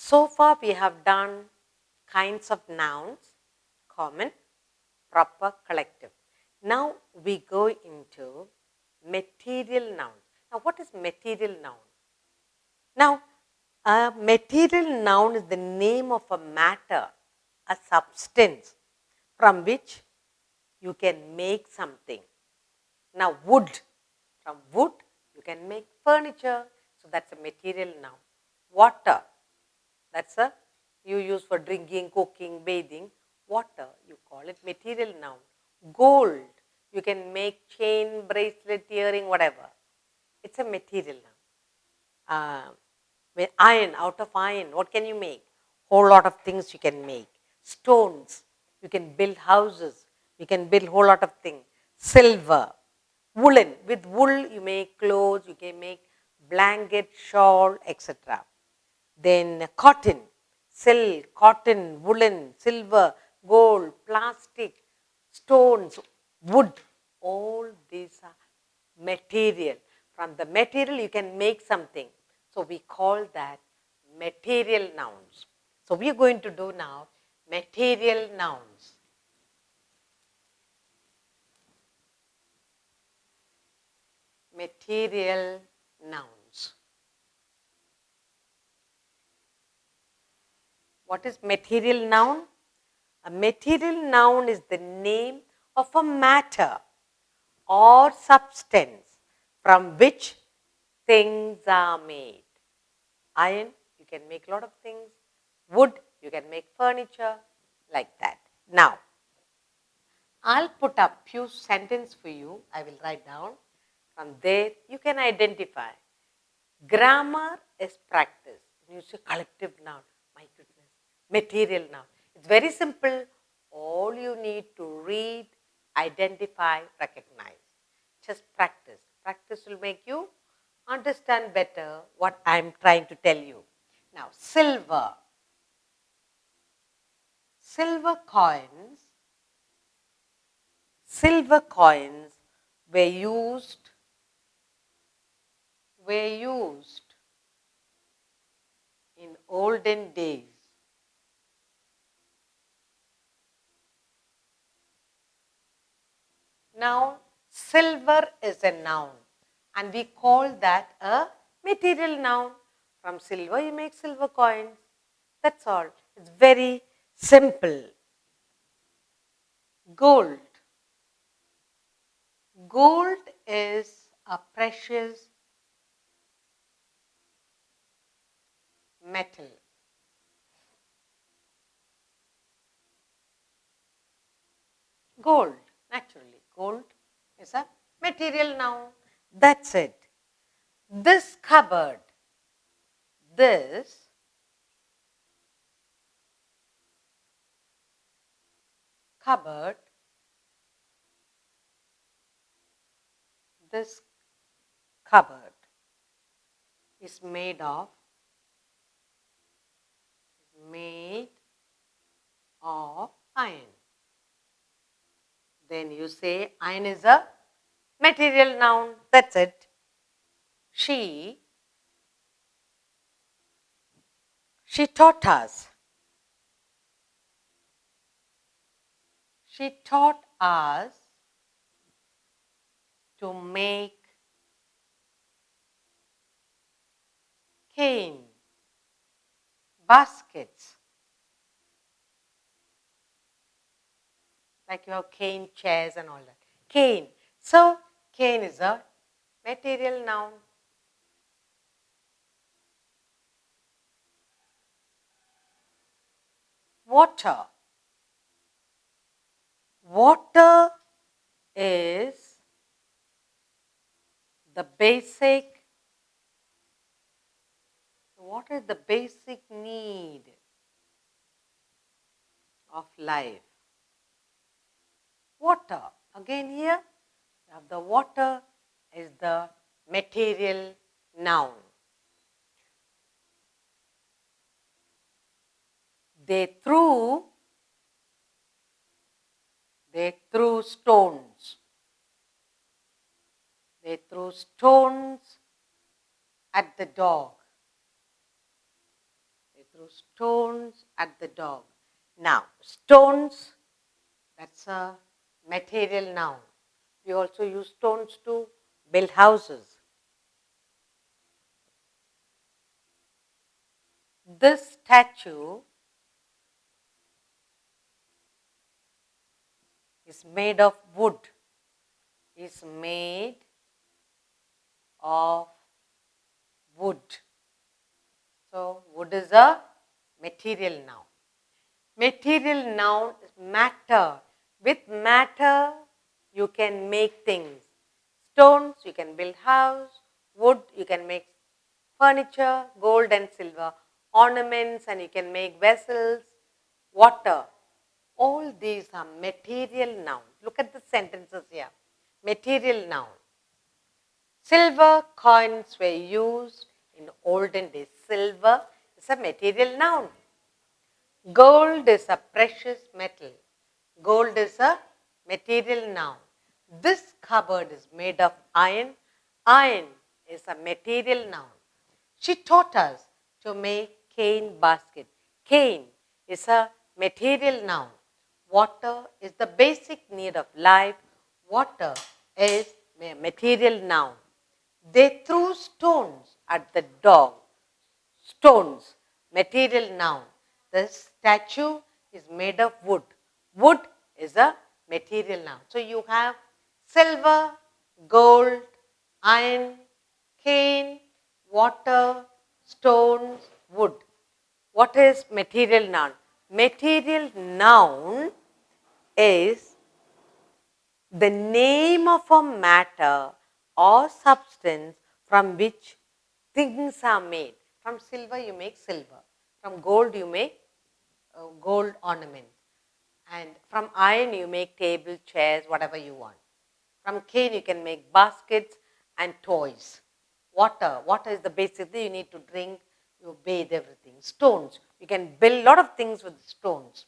So far we have done kinds of nouns, common, proper, collective. Now we go into material nouns. Now what is material noun? Now a material noun is the name of a matter, a substance from which you can make something. Now wood, from wood you can make furniture, so that's a material noun. Water, that's a you use for drinking, cooking, bathing. Water, you call it material noun. Gold, you can make chain, bracelet, earring, whatever. It's a material noun. Iron, out of iron, what can you make? Whole lot of things you can make. Stones, you can build houses. You can build whole lot of things. Silver, woolen, with wool you make clothes, you can make blanket, shawl, etc. Then cotton, silk, cotton, woolen, silver, gold, plastic, stones, wood, all these are material. From the material you can make something. So we call that material nouns. So we are going to do now material nouns. Material nouns. What is material noun? A material noun is the name of a matter or substance from which things are made. Iron, you can make a lot of things. Wood, you can make furniture, like that. Now, I'll put up few sentences for you. I will write down. From there, you can identify. Grammar is practice. You say collective noun. My goodness. Material noun. It's very simple. All you need to read, identify, recognize. Just practice. Practice will make you understand better what I'm trying to tell you. Now, silver. Silver coins were used in olden days. Now, silver is a noun and we call that a material noun. From silver you make silver coins. That's all. It's very simple. Gold. Gold is a precious metal. Gold, naturally, gold is a material noun. That's it. This cupboard, this cupboard, this cupboard is made of iron. Then you say iron is a material noun. That's it. She taught us. She taught us to make cane, baskets. Like you have cane chairs and all that. Cane. So, cane is a material noun. Water. Water is the basic need of life. Water. Again here, you have the water is the material noun. They threw stones. They threw stones at the dog. They threw stones at the dog. Now, stones, that's a material noun. We also use stones to build houses. This statue is made of wood. Is made of wood. So, wood is a material noun. Material noun is matter. With matter, you can make things. Stones, you can build house. Wood, you can make furniture. Gold and silver, ornaments, and you can make vessels. Water, all these are material nouns. Look at the sentences here. Material noun. Silver coins were used in olden days. Silver is a material noun. Gold is a precious metal. Gold is a material noun. This cupboard is made of iron. Iron is a material noun. She taught us to make cane basket. Cane is a material noun. Water is the basic need of life. Water is a material noun. They threw stones at the dog. Stones, material noun. The statue is made of wood. Wood is a material noun. So you have silver, gold, iron, cane, water, stones, wood. What is material noun? Material noun is the name of a matter or substance from which things are made. From silver you make silver. From gold you make gold ornaments. And from iron you make table, chairs, whatever you want. From cane you can make baskets and toys. Water is the basic thing you need to drink, you bathe, everything. Stones, you can build a lot of things with stones.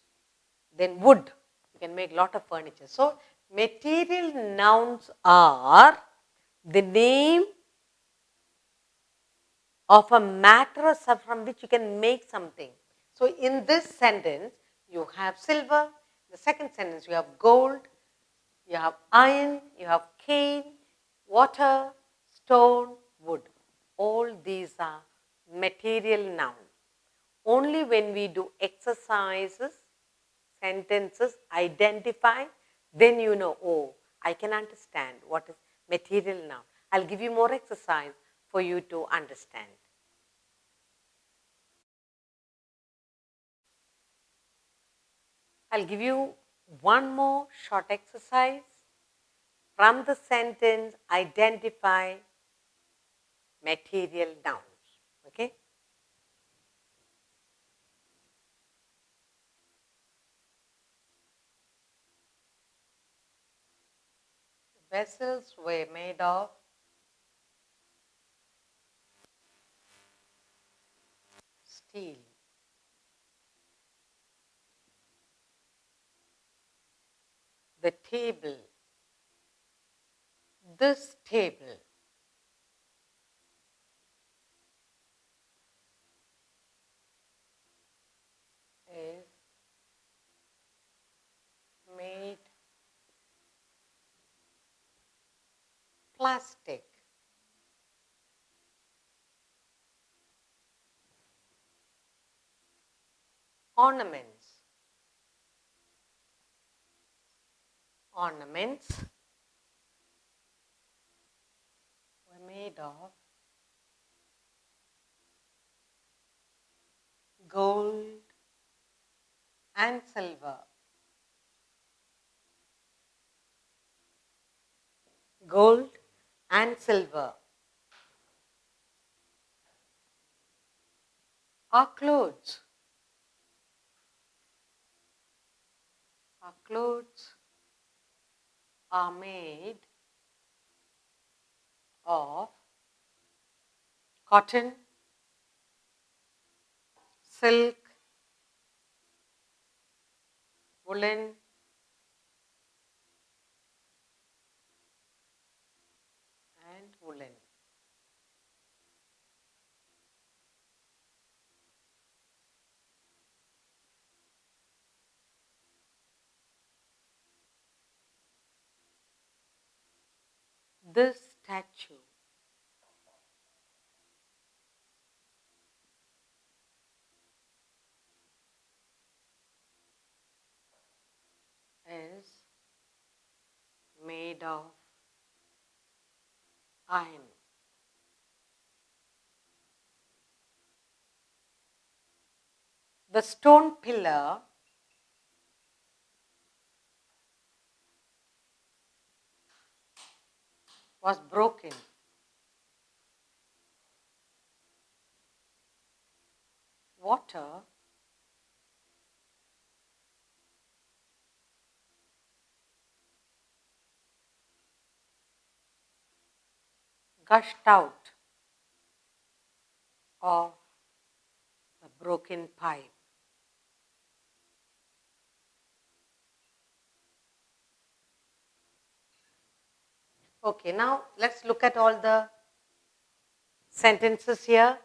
Then wood, you can make a lot of furniture. So material nouns are the name of a matter from which you can make something. So in this sentence, you have silver. In the second sentence, you have gold, you have iron, you have cane, water, stone, wood. All these are material nouns. Only when we do exercises, sentences, identify, then you know, oh, I can understand what is material noun. I'll give you more exercise for you to understand. I'll give you one more short exercise. From the sentence, identify material nouns. Okay? Vessels were made of steel. The table. This table is made plastic. Ornaments. Ornaments were made of gold and silver. Gold and silver. Our clothes. Our clothes are made of cotton, silk, woolen, and woolen. This statue is made of iron. The stone pillar was broken. Water gushed out of the broken pipe. Okay, now let's look at all the sentences here.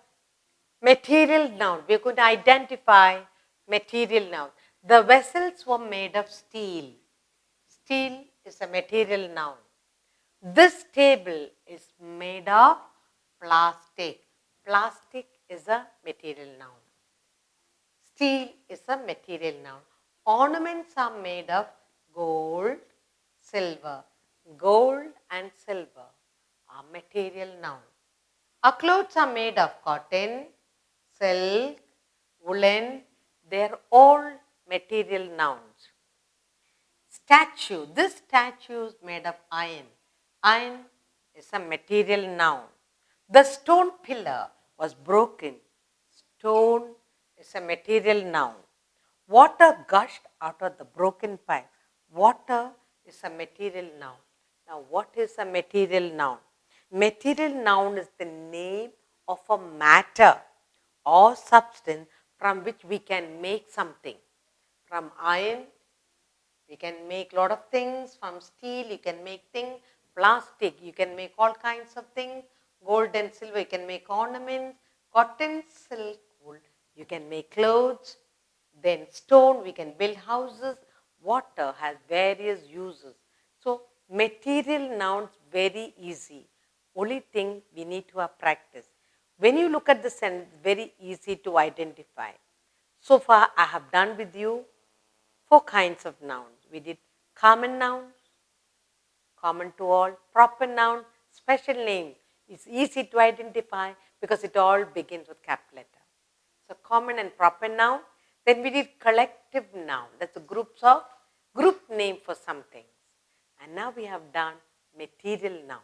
Material noun. We're going to identify material noun. The vessels were made of steel. Steel is a material noun. This table is made of plastic. Plastic is a material noun. Steel is a material noun. Ornaments are made of gold, silver. Gold and silver are material nouns. Our clothes are made of cotton, silk, woolen. They are all material nouns. Statue. This statue is made of iron. Iron is a material noun. The stone pillar was broken. Stone is a material noun. Water gushed out of the broken pipe. Water is a material noun. Now, what is a material noun? Material noun is the name of a matter or substance from which we can make something. From iron, we can make a lot of things. From steel, you can make things. Plastic, you can make all kinds of things. Gold and silver, you can make ornaments. Cotton, silk, wool, you can make clothes. Then stone, we can build houses. Water has various uses. So, material nouns, very easy. Only thing we need to have practice. When you look at the sentence, very easy to identify. So far, I have done with you 4 kinds of nouns. We did common nouns, common to all, proper noun, special name. It's easy to identify because it all begins with capital letter. So common and proper noun. Then we did collective noun. That's a group name for some things. And now we have done material noun.